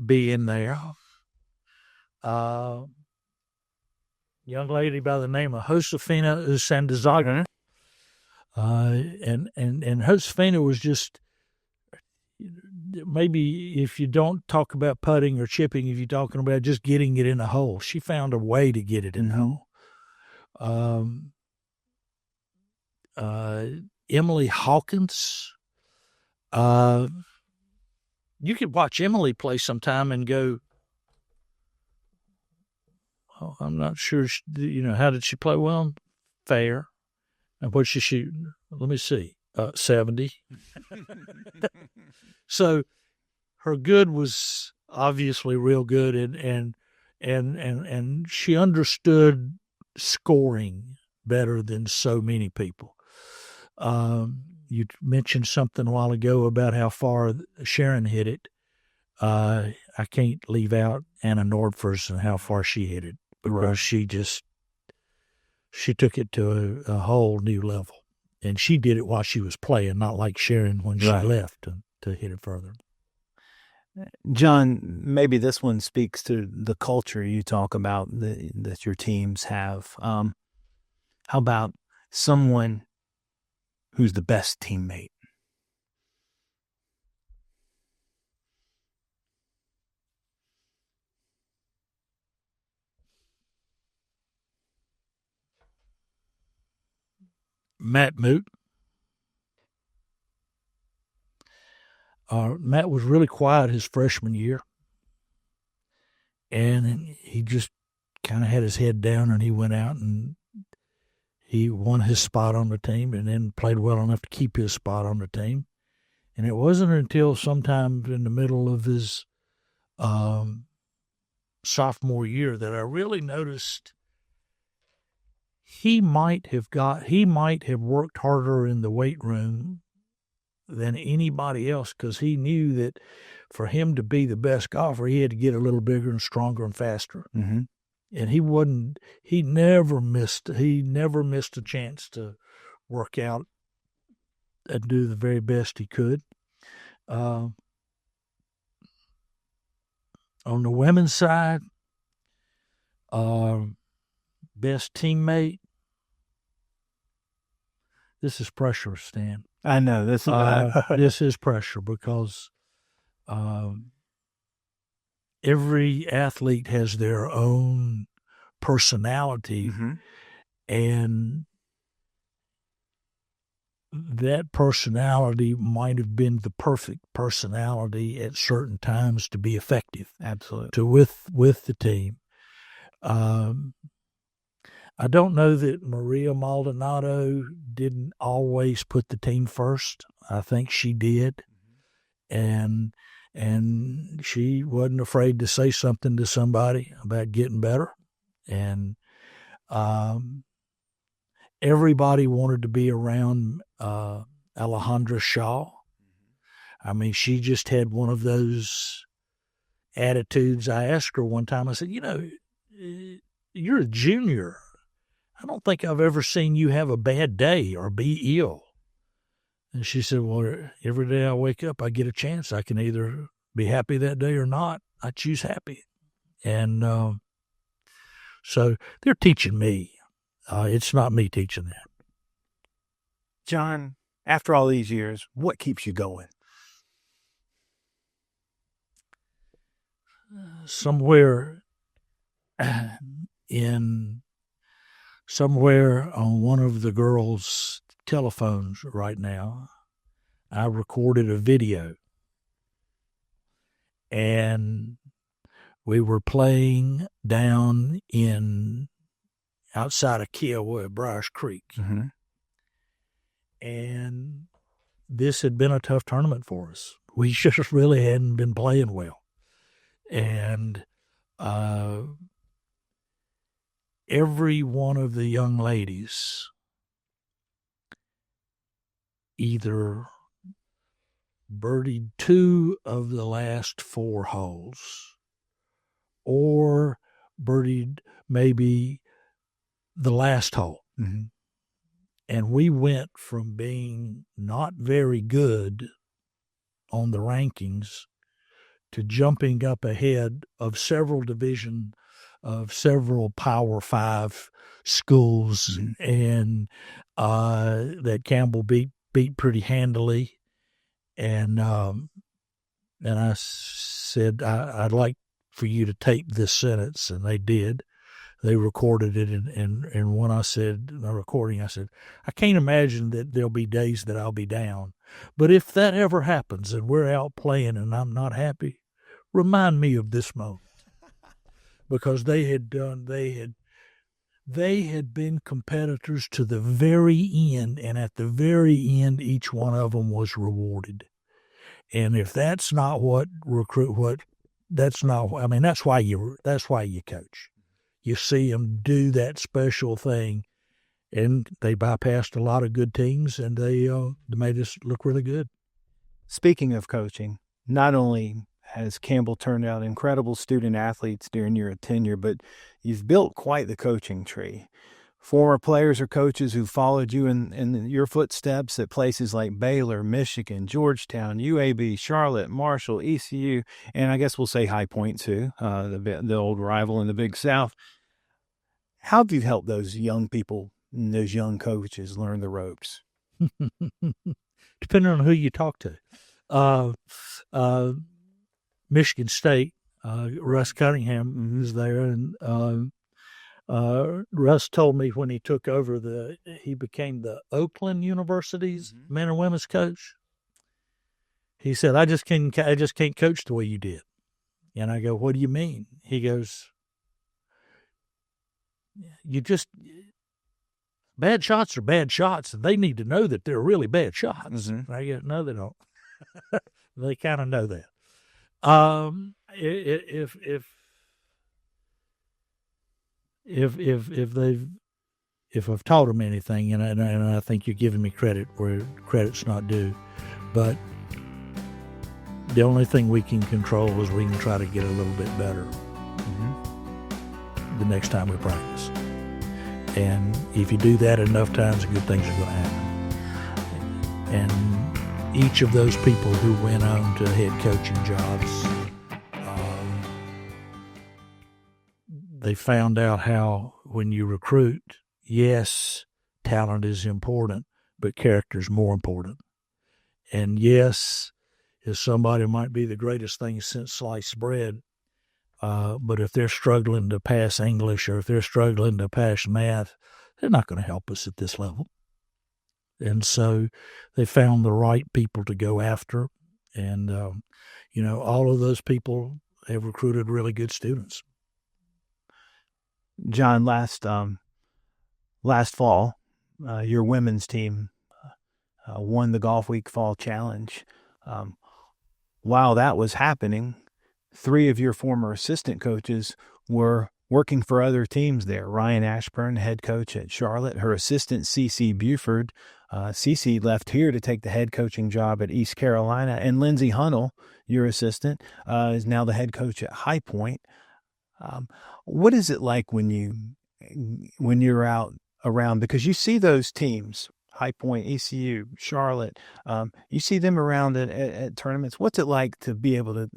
S2: be in there. Young lady by the name of Josefina Sandizaga. And Josefina was just, maybe if you don't talk about putting or chipping, if you're talking about just getting it in a hole, she found a way to get it in the hole. Emily Hawkins. You could watch Emily play sometime and go, "Oh, I'm not sure. How did she play?" Well, fair. And what she shoot? Let me see. 70. So her good was obviously real good, and she understood scoring better than so many people. You mentioned something a while ago about how far Sharon hit it. I can't leave out Anna Nordfors and how far she hit it, because she took it to a whole new level. And she did it while she was playing, not like Sharon when she left to hit it further.
S1: John, maybe this one speaks to the culture you talk about that your teams have. How about someone who's the best teammate?
S2: Matt Moot. Matt was really quiet his freshman year, and he just kind of had his head down, and he went out and he won his spot on the team, and then played well enough to keep his spot on the team. And it wasn't until sometime in the middle of his sophomore year that I really noticed he might have worked harder in the weight room than anybody else, because he knew that for him to be the best golfer, he had to get a little bigger and stronger and faster. And he never missed a chance to work out and do the very best he could. On the women's side, best teammate, this is pressure, Stan.
S1: I know this.
S2: This is pressure because every athlete has their own personality, and that personality might have been the perfect personality at certain times to be effective.
S1: Absolutely.
S2: With the team. I don't know that Maria Maldonado didn't always put the team first. I think she did. And she wasn't afraid to say something to somebody about getting better. And everybody wanted to be around Alejandra Shaw. I mean, she just had one of those attitudes. I asked her one time, I said, you're a junior. I don't think I've ever seen you have a bad day or be ill. And she said, well, every day I wake up, I get a chance. I can either be happy that day or not. I choose happy. And so they're teaching me. It's not me teaching them.
S1: John, after all these years, what keeps you going?
S2: Somewhere on one of the girls' telephones right now, I recorded a video, and we were playing down outside of Kiowa at Briars Creek. And this had been a tough tournament for us. We just really hadn't been playing well. And every one of the young ladies either birdied 2 of the last 4 holes or birdied maybe the last hole. And we went from being not very good on the rankings to jumping up ahead of several Power 5 schools, and that Campbell beat pretty handily. And I said, I'd like for you to tape this sentence, and they did. They recorded it, and when I said, in the recording, I said, I can't imagine that there'll be days that I'll be down. But if that ever happens and we're out playing and I'm not happy, remind me of this moment. Because they had been competitors to the very end, and at the very end, each one of them was rewarded. And if that's not that's why you coach. You see them do that special thing, and they bypassed a lot of good teams, and they made us look really good.
S1: Speaking of coaching, not only has Campbell turned out incredible student athletes during your tenure, but you've built quite the coaching tree. Former players or coaches who followed you in your footsteps at places like Baylor, Michigan, Georgetown, UAB, Charlotte, Marshall, ECU, and I guess we'll say High Point too, the old rival in the Big South. How have you helped those young people and those young coaches learn the ropes?
S2: Depending on who you talk to. Michigan State, Russ Cunningham is there, and Russ told me when he took over he became the Oakland University's men and women's coach. He said, I just can't coach the way you did. And I go, what do you mean? He goes, bad shots are bad shots, and they need to know that they're really bad shots. I go, no, they don't. They kind of know that. If I've taught them anything, and I think you're giving me credit where credit's not due, but the only thing we can control is we can try to get a little bit better the next time we practice. And if you do that enough times, good things are going to happen. And each of those people who went on to head coaching jobs, they found out how when you recruit, yes, talent is important, but character is more important. And yes, if somebody might be the greatest thing since sliced bread, but if they're struggling to pass English or if they're struggling to pass math, they're not going to help us at this level. And so they found the right people to go after. And, all of those people have recruited really good students.
S1: John, last fall, your women's team won the Golf Week Fall Challenge. While that was happening, 3 of your former assistant coaches were working for other teams there. Ryan Ashburn, head coach at Charlotte, her assistant, Cece Buford. Cece left here to take the head coaching job at East Carolina. And Lindsay Hunnell, your assistant, is now the head coach at High Point. What is it like when you're out around? Because you see those teams, High Point, ECU, Charlotte, you see them around at tournaments. What's it like to be able to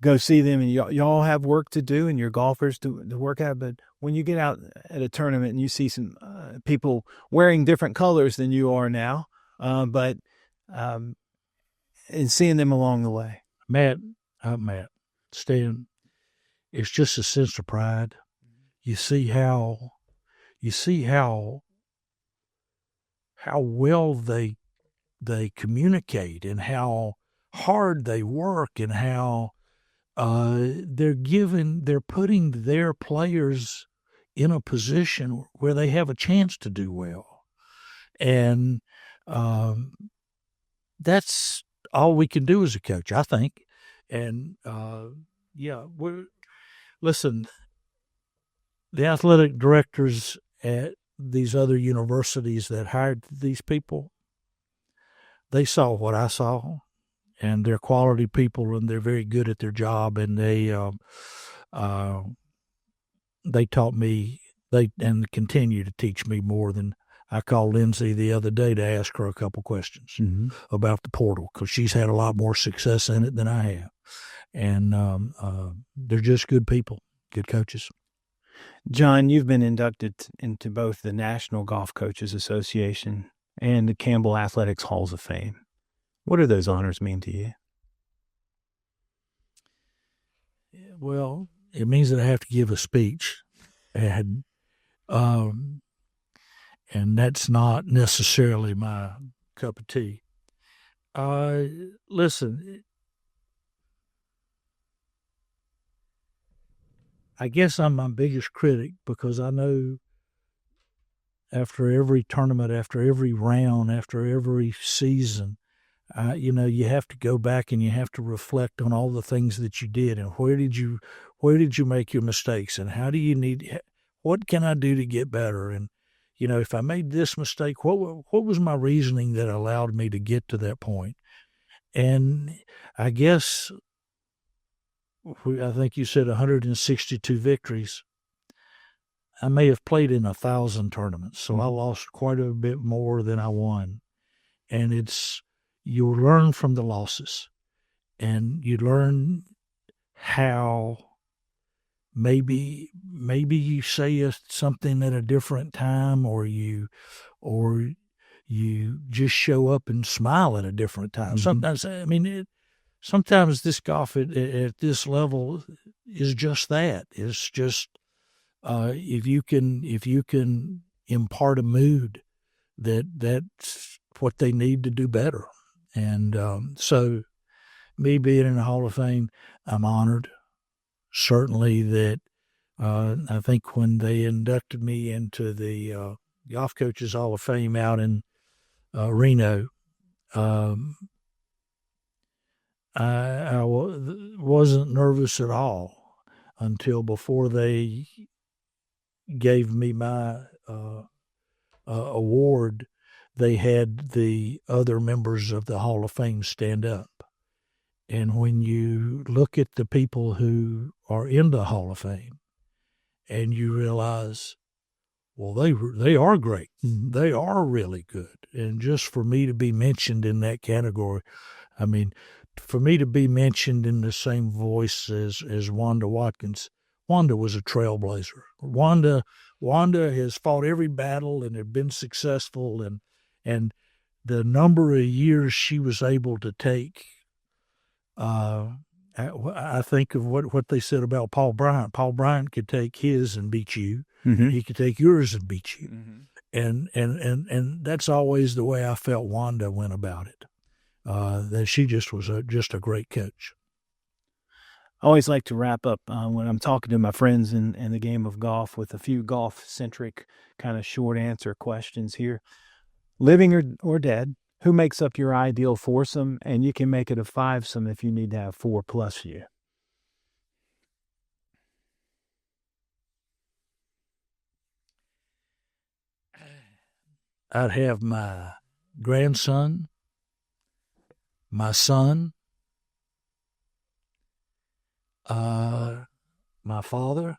S1: go see them, and y'all have work to do and your golfers to work at, but when you get out at a tournament and you see some people wearing different colors than you are now, and seeing them along the way.
S2: Matt, Stan, it's just a sense of pride. You see how well they communicate and how hard they work and how they're putting their players in a position where they have a chance to do well. And that's all we can do as a coach, I think. And, listen, the athletic directors at these other universities that hired these people, they saw what I saw. And they're quality people, and they're very good at their job. And they taught me, and continue to teach me more than I called Lindsay the other day to ask her a couple questions about the portal, because she's had a lot more success in it than I have. And they're just good people, good coaches.
S1: John, you've been inducted into both the National Golf Coaches Association and the Campbell Athletics Halls of Fame. What do those honors mean to you?
S2: Well, it means that I have to give a speech, and that's not necessarily my cup of tea. Listen, I guess I'm my biggest critic, because I know after every tournament, after every round, after every season, you have to go back and you have to reflect on all the things that you did and where did you make your mistakes, and what can I do to get better? And, if I made this mistake, what was my reasoning that allowed me to get to that point? And I guess, I think you said 162 victories. I may have played in 1,000 tournaments, so I lost quite a bit more than I won. And you learn from the losses, and you learn how maybe you say something at a different time, or you just show up and smile at a different time. Sometimes this golf at this level is just that. It's just if you can impart a mood that's what they need to do better. And so me being in the Hall of Fame, I'm honored. Certainly that I think when they inducted me into the Golf Coaches Hall of Fame out in Reno, I wasn't nervous at all until before they gave me my award. They had the other members of the Hall of Fame stand up. And when you look at the people who are in the Hall of Fame and you realize, well, they are great. They are really good. And just for me to be mentioned in that category, for me to be mentioned in the same voice as Wanda Watkins, Wanda was a trailblazer. Wanda has fought every battle and had been successful, and the number of years she was able to take. I think of what they said about Paul Bryant. Paul Bryant could take his and beat you.
S1: Mm-hmm.
S2: He could take yours and beat you.
S1: Mm-hmm.
S2: And that's always the way I felt Wanda went about it. That she just was just a great coach.
S1: I always like to wrap up when I'm talking to my friends in the game of golf with a few golf-centric kind of short answer questions here. Living or dead, who makes up your ideal foursome? And you can make it a fivesome if you need to have 4+ you.
S2: I'd have my grandson, my son, my father,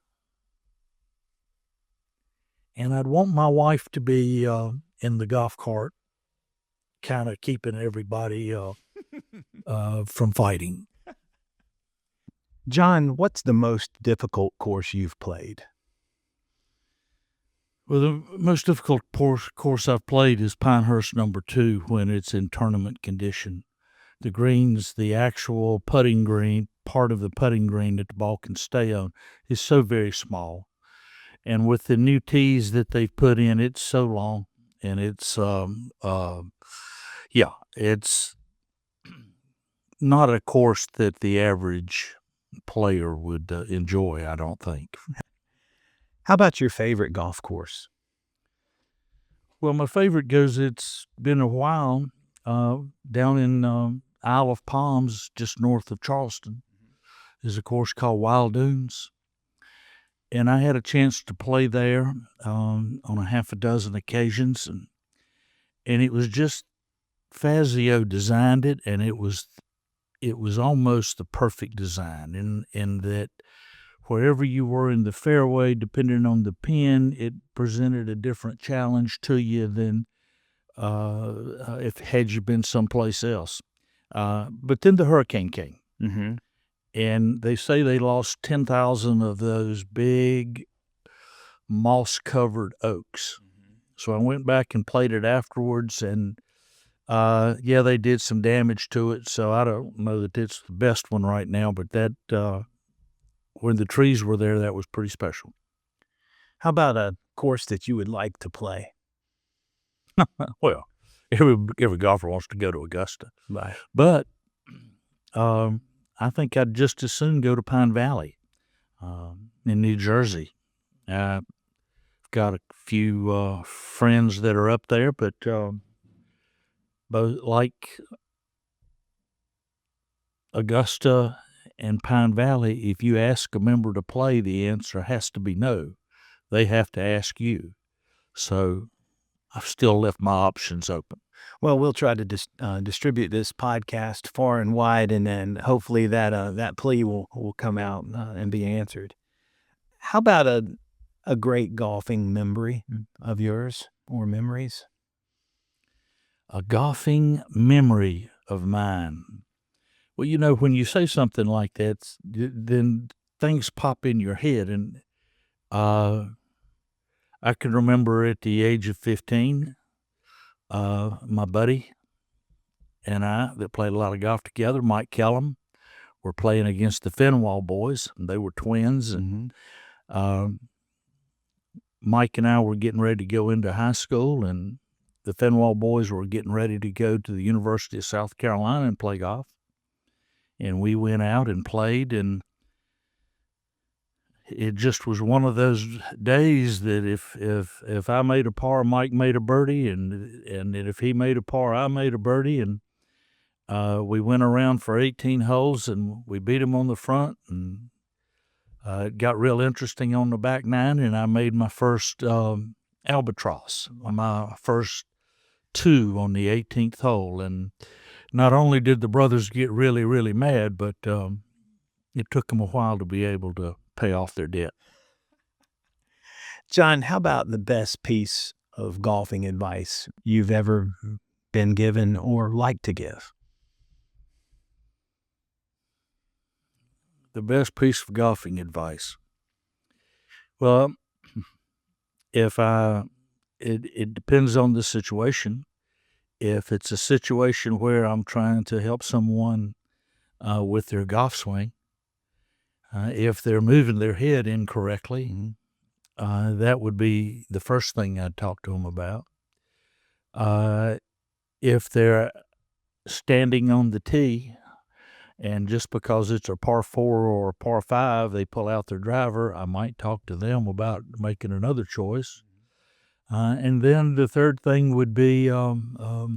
S2: and I'd want my wife to be in the golf cart, kind of keeping everybody from fighting.
S1: John, what's the most difficult course you've played?
S2: Well, the most difficult course I've played is Pinehurst number 2 when it's in tournament condition. The greens, the actual putting green, part of the putting green that the ball can stay on, is so very small. And with the new tees that they've put in, it's so long. And it's, it's not a course that the average player would enjoy, I don't think.
S1: How about your favorite golf course?
S2: Well, my favorite it's been a while, down in Isle of Palms, just north of Charleston, is a course called Wild Dunes. And I had a chance to play there on a half a dozen occasions. And it was just, Fazio designed it, and it was almost the perfect design in that wherever you were in the fairway, depending on the pin, it presented a different challenge to you than had you been someplace else. But then the hurricane came.
S1: Mm-hmm.
S2: And they say they lost 10,000 of those big moss-covered oaks. Mm-hmm. So I went back and played it afterwards, and they did some damage to it. So I don't know that it's the best one right now, but that when the trees were there, that was pretty special.
S1: How about a course that you would like to play?
S2: Well, every golfer wants to go to Augusta.
S1: Right.
S2: But I think I'd just as soon go to Pine Valley in New Jersey. I've got a few friends that are up there, but both like Augusta and Pine Valley, if you ask a member to play, the answer has to be no. They have to ask you. So I've still left my options open.
S1: Well, we'll try to distribute this podcast far and wide, and then hopefully that plea will come out and be answered. How about a great golfing memory of yours or memories?
S2: A golfing memory of mine. Well, when you say something like that, then things pop in your head, and I can remember at the age of 15, my buddy and I that played a lot of golf together, Mike Kellum, were playing against the Fenwall boys. And they were twins, and Mike and I were getting ready to go into high school, and the Fenwall boys were getting ready to go to the University of South Carolina and play golf. And we went out and played, and it just was one of those days that if I made a par, Mike made a birdie, and if he made a par, I made a birdie, and we went around for 18 holes, and we beat him on the front, and it got real interesting on the back nine, and I made my first albatross, my first 2 on the 18th hole, and not only did the brothers get really, really mad, but it took them a while to be able to pay off their debt.
S1: John, how about the best piece of golfing advice you've ever been given or like to give?
S2: The best piece of golfing advice. Well, it depends on the situation. if it's a situation where I'm trying to help someone with their golf swing, if they're moving their head incorrectly, that would be the first thing I'd talk to them about. If they're standing on the tee, and just because it's a par 4 or a par 5, they pull out their driver, I might talk to them about making another choice. And then the third thing would be you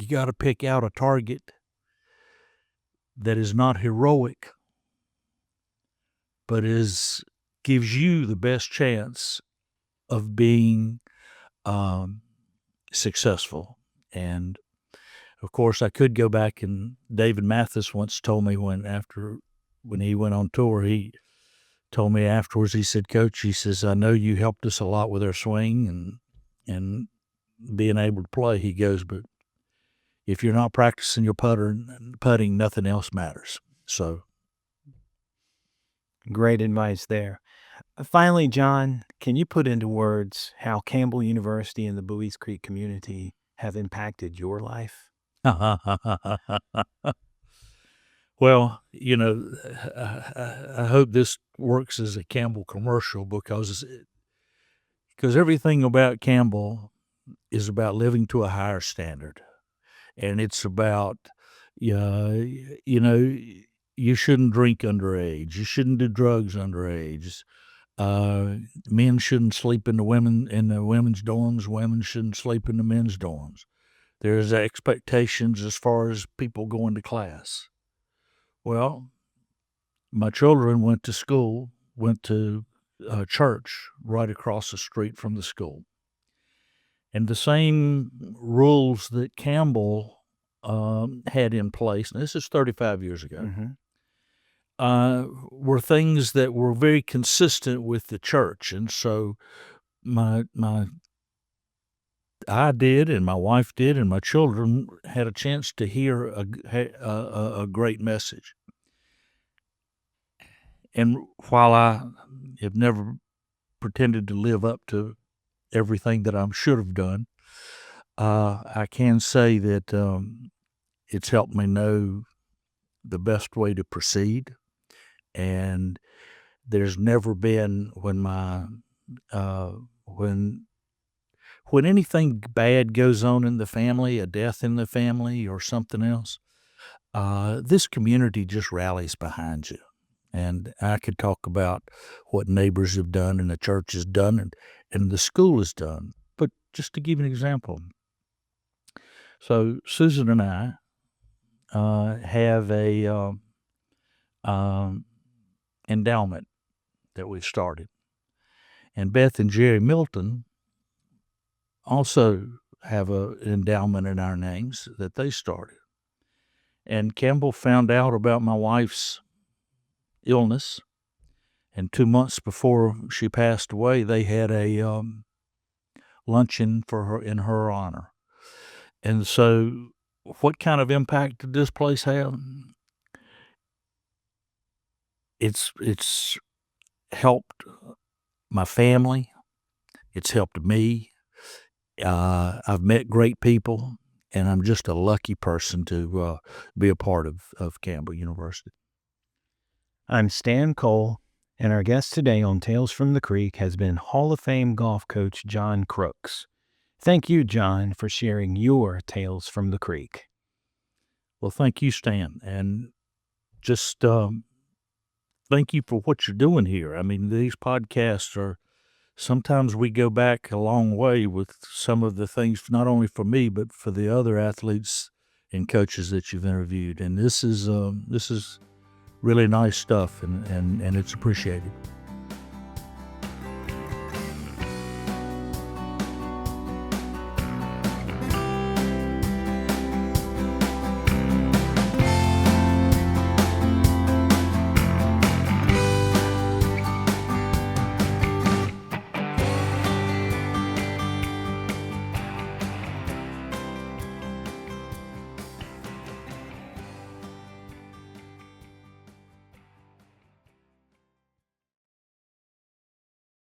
S2: got to pick out a target that is not heroic, but gives you the best chance of being successful. And of course, I could go back, and David Mathis once told me when he went on tour, he told me afterwards, he said, "Coach," he says, "I know you helped us a lot with our swing and being able to play." He goes, "But if you're not practicing your putting, nothing else matters." So,
S1: great advice there. Finally, John, can you put into words how Campbell University and the Buies Creek community have impacted your life?
S2: well, I hope this works as a Campbell commercial because everything about Campbell is about living to a higher standard. And it's about, you shouldn't drink underage. You shouldn't do drugs underage. Men shouldn't sleep in the women's dorms. Women shouldn't sleep in the men's dorms. There's expectations as far as people going to class. Well, my children went to church right across the street from the school. And the same rules that Campbell had in place, and this is 35 years ago, were things that were very consistent with the church. And so I did, and my wife did, and my children had a chance to hear a great message. And while I have never pretended to live up to everything that I should have done, I can say that it's helped me know the best way to proceed. And there's never been when anything bad goes on in the family, a death in the family or something else, this community just rallies behind you. And I could talk about what neighbors have done and the church has done and the school has done. But just to give you an example. So Susan and I have a endowment that we started. And Beth and Jerry Milton also have an endowment in our names that they started. And Campbell found out about my wife's illness, and 2 months before she passed away, they had a luncheon for her in her honor. And so, what kind of impact did this place have? It's helped my family. It's helped me. I've met great people, and I'm just a lucky person to be a part of Campbell University.
S1: I'm Stan Cole, and our guest today on Tales from the Creek has been Hall of Fame golf coach John Crooks. Thank you, John, for sharing your Tales from the Creek.
S2: Well, thank you, Stan, and just thank you for what you're doing here. I mean, these podcasts sometimes we go back a long way with some of the things, not only for me, but for the other athletes and coaches that you've interviewed. And this is really nice stuff, and it's appreciated.